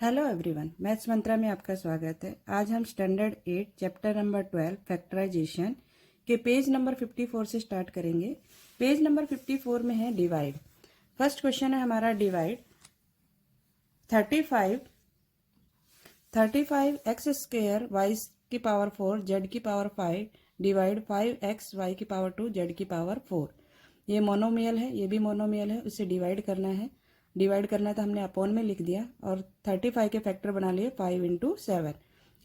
Hello everyone, maths मंत्रा में आपका स्वागत है। आज हम स्टैंडर्ड 8 चैप्टर नंबर 12 फैक्टराइजेशन के पेज नंबर 54 से स्टार्ट करेंगे। पेज नंबर 54 में है डिवाइड। फर्स्ट क्वेश्चन है हमारा डिवाइड 35 एक्स स्क्वायर वाई की पावर 4 जेड की पावर 5 डिवाइड 5x वाई की पावर 2 जेड की पावर 4। ये मोनोमियल है, ये भी मोनोमियल है, उसे डिवाइड करना है। डिवाइड करना है तो हमने अपॉन में लिख दिया और 35 के फैक्टर बना लिए 5 इंटू 7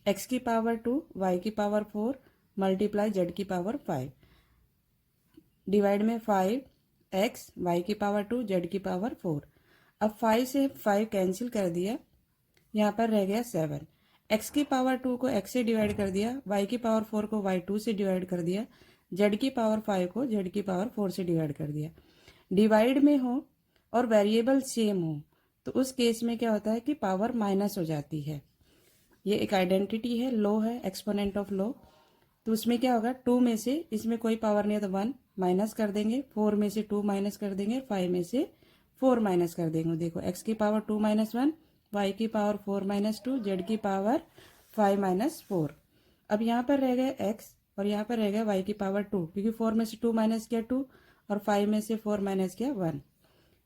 एक्स की पावर 2 वाई की पावर 4 मल्टीप्लाई जेड की पावर 5 डिवाइड में 5x वाई की पावर 2 जेड की पावर 4। अब 5 से 5 कैंसिल कर दिया, यहाँ पर रह गया 7। एक्स की पावर 2 को x से डिवाइड कर दिया, y की पावर 4 को y2 से डिवाइड कर दिया, z की पावर 5 को z की पावर 4 से डिवाइड कर दिया। डिवाइड में हो और वेरिएबल सेम हो तो उस केस में क्या होता है कि पावर माइनस हो जाती है। ये एक आइडेंटिटी है, लो है, एक्सपोनेंट ऑफ लो। तो उसमें क्या होगा, 2 में से इसमें कोई पावर नहीं है तो 1 माइनस कर देंगे, 4 में से 2 माइनस कर देंगे, 5 में से 4 माइनस कर देंगे। देखो x की पावर 2 माइनस 1, y की पावर 4 माइनस 2, z की पावर 5 माइनस 4। अब यहाँ पर रह गए x और यहाँ पर रह गया y की पावर 2, क्योंकि 4 में से 2 माइनस किया 2 और 5 में से 4 माइनस किया 1।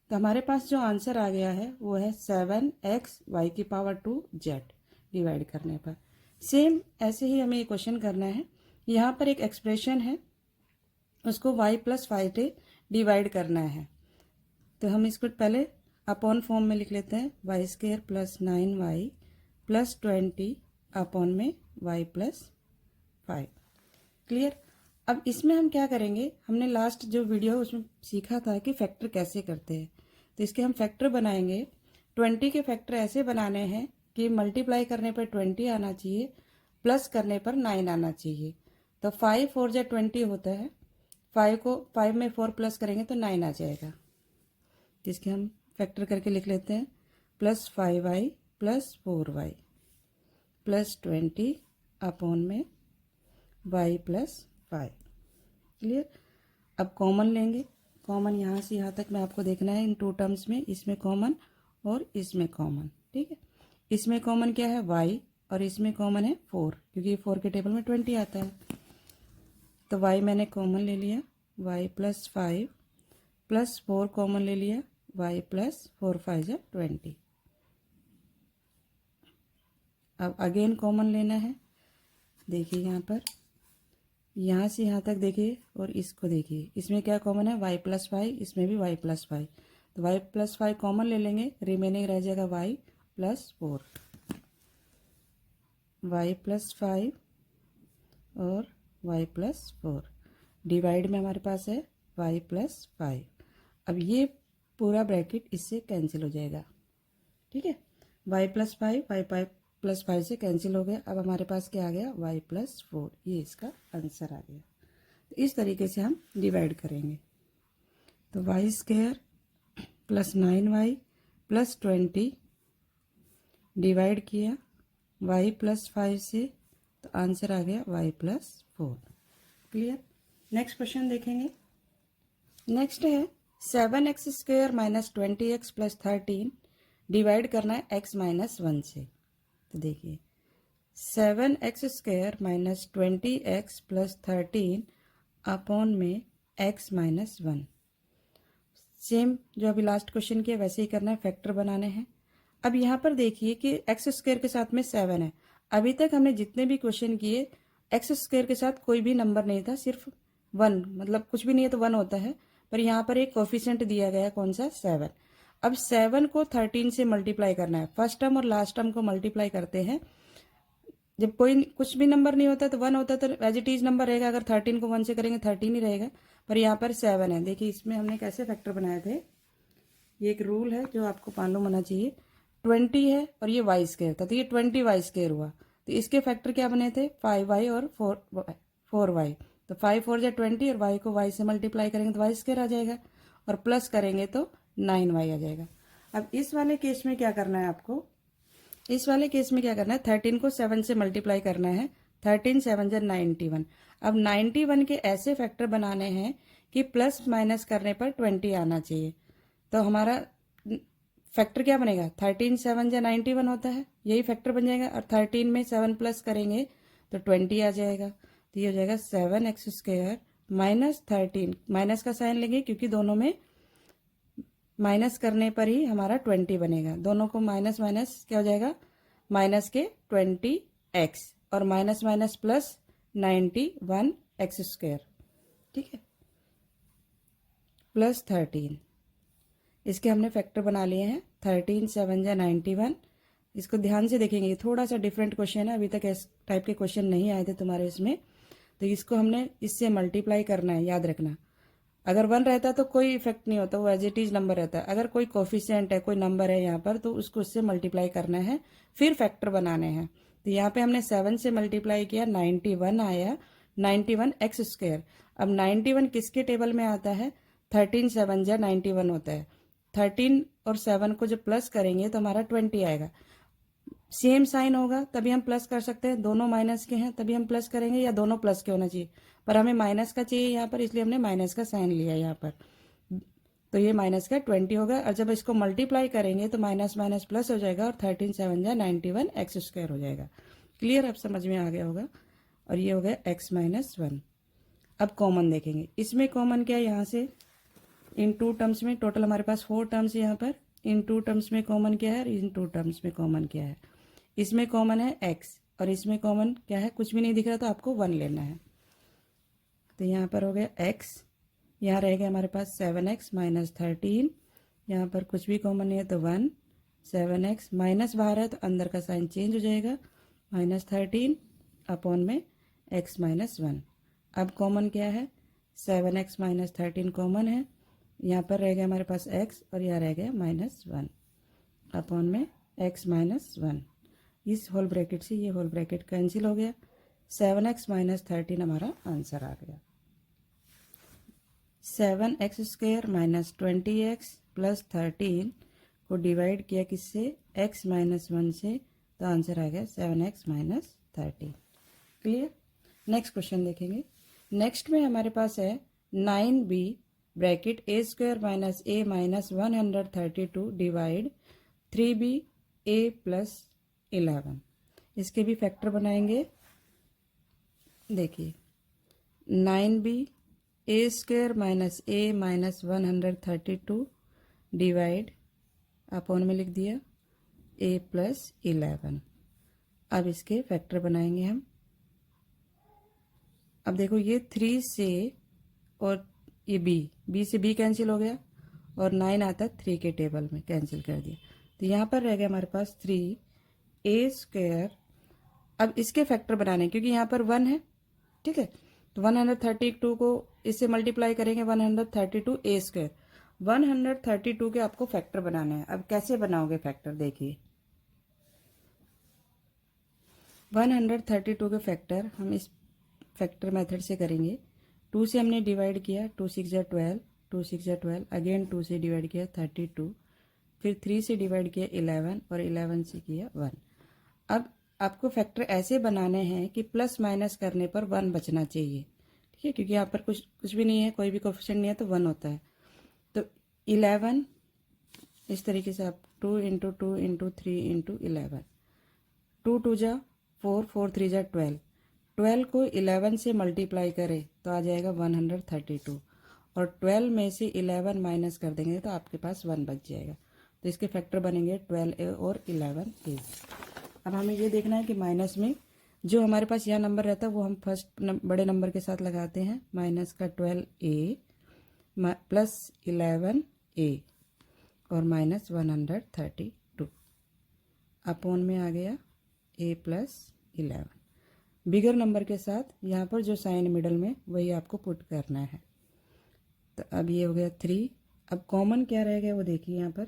तो हमारे पास जो आंसर आ गया है वो है 7x वाई की पावर 2 जेड डिवाइड करने पर। सेम ऐसे ही हमें ये क्वेश्चन करना है। यहाँ पर एक एक्सप्रेशन है, उसको y प्लस 5 से डिवाइड करना है। तो हम इसको पहले अपॉन फॉर्म में लिख लेते हैं, y square plus 9y plus 20 upon में y प्लस 5। क्लियर। अब इसमें हम क्या करेंगे, हमने लास्ट जो वीडियो उसमें सीखा था कि फैक्टर कैसे करते हैं। तो इसके हम फैक्टर बनाएंगे। 20 के फैक्टर ऐसे बनाने हैं कि मल्टीप्लाई करने पर 20 आना चाहिए, प्लस करने पर 9 आना चाहिए। तो 5 4 जा 20 होता है, 5 में 4 प्लस करेंगे तो 9 आ जाएगा। तो इसके हम फैक्टर करके लिख लेते हैं, plus 5y plus 4y plus 20 upon में y प्लस 5। क्लियर। अब कॉमन लेंगे, कॉमन यहाँ से यहाँ तक में आपको देखना है इन 2 टर्म्स में, इसमें कॉमन और इसमें कॉमन। ठीक है, इसमें कॉमन क्या है y और इसमें कॉमन है 4, क्योंकि 4 के टेबल में 20 आता है। तो y मैंने कॉमन ले लिया, y प्लस 5 प्लस 4 कॉमन ले लिया, y प्लस 4 5 जा 20। अब अगेन कॉमन लेना है। देखिए यहाँ पर, यहाँ से यहाँ तक देखिए और इसको देखिए, इसमें क्या कॉमन है y प्लस 5, इसमें भी y प्लस 5। तो y प्लस 5 कॉमन ले लेंगे, रिमेनिंग रह जाएगा y प्लस 4, y प्लस 5 और y प्लस 4। डिवाइड में हमारे पास है y प्लस 5। अब ये पूरा ब्रैकेट इससे कैंसिल हो जाएगा। ठीक है, y प्लस 5 y प्लस 5 से कैंसिल हो गया। अब हमारे पास क्या आ गया, y प्लस 4। ये इसका आंसर आ गया। तो इस तरीके से हम डिवाइड करेंगे। तो y square plus 9y plus 20 divide किया y प्लस 5 से, तो आंसर आ गया y plus 4। Clear. Next question देखेंगे। नेक्स्ट है 7x square minus 20x plus 13 divide करना है x माइनस 1 से। तो देखिए 7x square minus 20x plus 13 upon में x माइनस 1। सेम जो अभी लास्ट क्वेश्चन किया वैसे ही करना है, फैक्टर बनाने हैं। अब यहाँ पर देखिए कि x स्क्वायर के साथ में 7 है। अभी तक हमने जितने भी क्वेश्चन किए x स्क्वायर के साथ कोई भी नंबर नहीं था, सिर्फ 1, मतलब कुछ भी नहीं है तो 1 होता है। पर यहाँ पर एक कोफिशिएंट दिया गया है, कौन सा, 7। अब 7 को 13 से मल्टीप्लाई करना है। फर्स्ट टर्म और लास्ट टर्म को मल्टीप्लाई करते हैं। जब कोई कुछ भी नंबर नहीं होता तो 1 होता तो एज इट इज नंबर रहेगा। अगर 13 को 1 से करेंगे 13 ही रहेगा, पर यहाँ पर 7 है। देखिए इसमें हमने कैसे फैक्टर बनाए थे, ये एक रूल है जो आपको मालूम होना चाहिए। 20 है और ये वाई स्क्वायर था, तो ये 20 वाई स्क्वायर हुआ। तो इसके फैक्टर क्या बने थे, 5y और 4y। तो 5 4 जा 20 और y को y से मल्टीप्लाई करेंगे तो वाई स्क्वायर आ जाएगा, और प्लस करेंगे तो 9y आ जाएगा। अब इस वाले केस में क्या करना है आपको, इस वाले केस में क्या करना है, 13 को 7 से मल्टीप्लाई करना है। 13 7 जा 91। अब 91 के ऐसे फैक्टर बनाने हैं कि प्लस माइनस करने पर 20 आना चाहिए। तो हमारा फैक्टर क्या बनेगा, 13 7 या 91 होता है, यही फैक्टर बन जाएगा। और 13 में 7 प्लस करेंगे तो 20 आ जाएगा। तो ये हो जाएगा 7x² माइनस 13, माइनस का साइन लेंगे क्योंकि दोनों में माइनस करने पर ही हमारा 20 बनेगा। दोनों को माइनस माइनस क्या हो जाएगा, माइनस के 20x और माइनस माइनस प्लस 91x², ठीक है, प्लस 13। इसके हमने फैक्टर बना लिए हैं। 13 7 या 91। इसको ध्यान से देखेंगे, थोड़ा सा डिफरेंट क्वेश्चन है, अभी तक इस टाइप के क्वेश्चन नहीं आए थे तुम्हारे इसमें। तो इसको हमने इससे मल्टीप्लाई करना है, याद रखना। अगर 1 रहता तो कोई इफेक्ट नहीं होता, वो एज इट इज नंबर रहता है। अगर कोई कोफिशिएंट है, कोई नंबर है यहाँ पर, तो उसको उससे मल्टीप्लाई करना है, फिर फैक्टर बनाने हैं। तो यहाँ पे हमने 7 से मल्टीप्लाई किया, 91 आया, 91x²। अब 91 किसके टेबल में आता है, 13 7 या 91 होता है। 13 और 7 को जब प्लस करेंगे तो हमारा 20 आएगा। सेम साइन होगा तभी हम प्लस कर सकते हैं, दोनों माइनस के हैं तभी हम प्लस करेंगे, या दोनों प्लस के होना चाहिए, पर हमें माइनस का चाहिए यहाँ पर, इसलिए हमने माइनस का साइन लिया यहाँ पर। तो ये माइनस का 20 होगा, और जब इसको मल्टीप्लाई करेंगे तो माइनस माइनस प्लस हो जाएगा, और 13 7 या 91x² हो जाएगा। क्लियर, अब समझ में आ गया होगा। और ये हो गया x-1। अब कॉमन देखेंगे, इसमें कॉमन क्या है, यहाँ से इन 2 टर्म्स में टोटल हमारे पास 4 टर्म्स यहाँ पर, इन 2 टर्म्स में कॉमन क्या है और इन 2 टर्म्स में कॉमन क्या है। इसमें कॉमन है x और इसमें कॉमन क्या है, कुछ भी नहीं दिख रहा तो आपको 1 लेना है। तो यहाँ पर हो गया x, यहाँ रह गया हमारे पास 7x माइनस 13, यहाँ पर कुछ भी कॉमन नहीं है तो 1, 7x माइनस बाहर है तो अंदर का साइन चेंज हो जाएगा, माइनस 13 अपॉन में x-1। अब कॉमन क्या है, 7x माइनस 13 कॉमन है, यहाँ पर रह गया हमारे पास x और यहाँ रह गया -1 अपॉन में x-1। इस होल ब्रैकेट से ये होल ब्रैकेट कैंसिल हो गया, 7x माइनस 13 हमारा आंसर आ गया। 7x² माइनस 20x प्लस 13 को डिवाइड किया किससे, x-1 से, तो आंसर आ गया 7x minus 13। Clear. Next question देखेंगे। नेक्स्ट में हमारे पास है 9b bracket a² minus a minus 132 divide 3b a plus 11। इसके भी फैक्टर बनाएंगे। देखिए 9b a² minus a minus 132 divide upon में लिख दिया a प्लस 11। अब इसके फैक्टर बनाएंगे हम। अब देखो ये 3 से और ये b से b कैंसिल हो गया और 9 आता 3 के टेबल में, कैंसिल कर दिया। तो यहाँ पर रह गया हमारे पास 3a²। अब इसके फैक्टर बनाने, क्योंकि यहाँ पर 1 है, ठीक है, तो 132 को इससे मल्टीप्लाई करेंगे, 132a²। 132 के आपको फैक्टर बनाने हैं। अब कैसे बनाओगे फैक्टर, देखिए 132 के फैक्टर हम इस फैक्टर मेथड से करेंगे। 2 से हमने डिवाइड किया, 2 6 या 12, 2 6 या 12, अगेन 2 से डिवाइड किया 32, फिर 3 से डिवाइड किया 11 और 11 से किया 1। अब आपको फैक्टर ऐसे बनाने हैं कि प्लस माइनस करने पर 1 बचना चाहिए, ठीक है, क्योंकि यहाँ पर कुछ भी नहीं है, कोई भी कोफिशिएंट नहीं है तो 1 होता है। तो 11 इस तरीके से आप 2 इंटू 2 इंटू 3 इंटू 11, 2 2 जा 4, 4 3 जा 12, 12 को 11 से मल्टीप्लाई करें तो आ जाएगा 132, और 12 में से 11 माइनस कर देंगे तो आपके पास 1 बच जाएगा। तो इसके फैक्टर बनेंगे 12a और 11a। अब हमें ये देखना है कि माइनस में जो हमारे पास यहाँ नंबर रहता है वो हम फर्स्ट बड़े नंबर के साथ लगाते हैं, माइनस का 12a प्लस 11a और माइनस 132 अपॉन में आ गया a प्लस 11। बिगर नंबर के साथ यहाँ पर जो साइन मिडल में वही आपको पुट करना है। तो अब ये हो गया 3। अब कॉमन क्या रह गया वो देखिए, यहाँ पर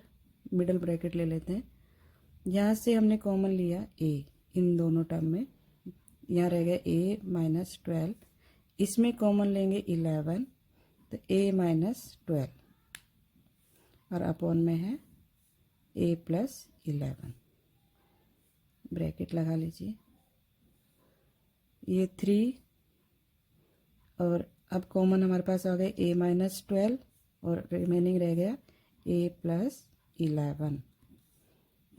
मिडल ब्रैकेट ले लेते हैं। यहाँ से हमने कॉमन लिया a इन दोनों टर्म में, यहाँ रह गया a माइनस 12, इसमें कॉमन लेंगे 11 तो a माइनस 12 और अपॉन में है a प्लस 11, ब्रैकेट लगा लीजिए। ये 3 और अब कॉमन हमारे पास आ गया a माइनस 12 और रिमेनिंग रह गया a प्लस 11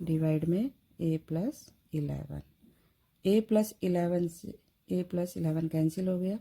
डिवाइड में a प्लस 11, a प्लस 11 से a प्लस 11 कैंसिल हो गया,